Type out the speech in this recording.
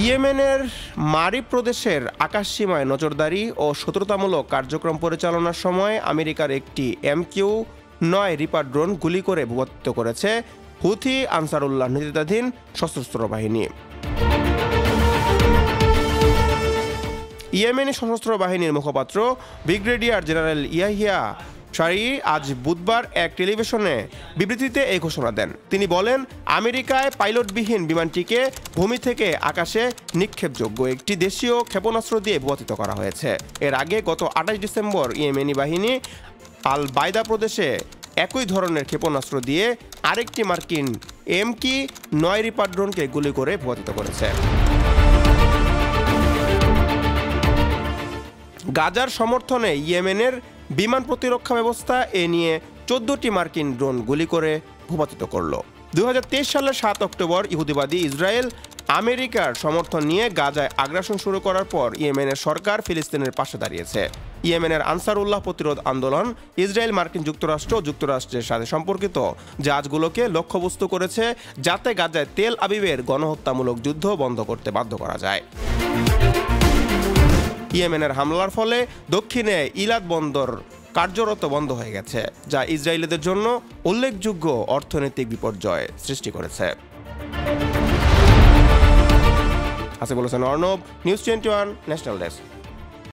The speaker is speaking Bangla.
ইয়েমেনের মারিব প্রদেশের আকাশসীমায় নজরদারি ও শত্রুতামূলক কার্যক্রম পরিচালনার সময় আমেরিকার একটি MQ-9 রিপার ড্রোন গুলি করে ভূপাতিত করেছে হুথি আনসারুল্লাহ নেতৃত্বাধীন সশস্ত্র বাহিনী। ইয়েমেনি সশস্ত্র বাহিনীর মুখপাত্র ব্রিগেডিয়ার জেনারেল ইয়াহিয়া সারি আজ বুধবার এক টেলিভিশনে বিবৃতিতে এই ঘোষণা দেন। তিনি বলেন, আমেরিকায় পাইলটবিহীন বিমানটিকে ভূমি থেকে আকাশে নিক্ষেপযোগ্য একটি দেশীয় ক্ষেপণাস্ত্র দিয়ে ভূপাতিত করা হয়েছে। এর আগে গত 28 ডিসেম্বর ইয়েমেনি বাহিনী আল বাইদা প্রদেশে একই ধরনের ক্ষেপণাস্ত্র দিয়ে আরেকটি মার্কিন MQ-9 রিপার ড্রোনকে গুলি করে ভূপাতিত করেছে। গাজার সমর্থনে ইয়েমেনের বিমান প্রতিরক্ষা ব্যবস্থা এ নিয়ে 14টি মার্কিন ড্রোন গুলি করে ভূপাতিত করল। 2023 সালের 7 অক্টোবর ইহুদিবাদী ইসরায়েল আমেরিকার সমর্থন নিয়ে গাজায় আগ্রাসন শুরু করার পর ইয়েমেনের সরকার ফিলিস্তিনের পাশে দাঁড়িয়েছে। ইয়েমেনের আনসারুল্লাহ প্রতিরোধ আন্দোলন ইসরায়েল মার্কিন যুক্তরাষ্ট্র ও যুক্তরাষ্ট্রের সাথে সম্পর্কিত জাহাজগুলোকে লক্ষ্যবস্তু করেছে, যাতে গাজায় তেল আবিবের গণহত্যামূলক যুদ্ধ বন্ধ করতে বাধ্য করা যায়। ইয়েমেনের হামলার ফলে দক্ষিণে ইলাদ বন্দর কার্যরত বন্ধ হয়ে গেছে, যা ইসরায়েলিদের জন্য উল্লেখযোগ্য অর্থনৈতিক বিপর্যয় সৃষ্টি করেছে। Asiful Hossain Arnab, news 21 national desk.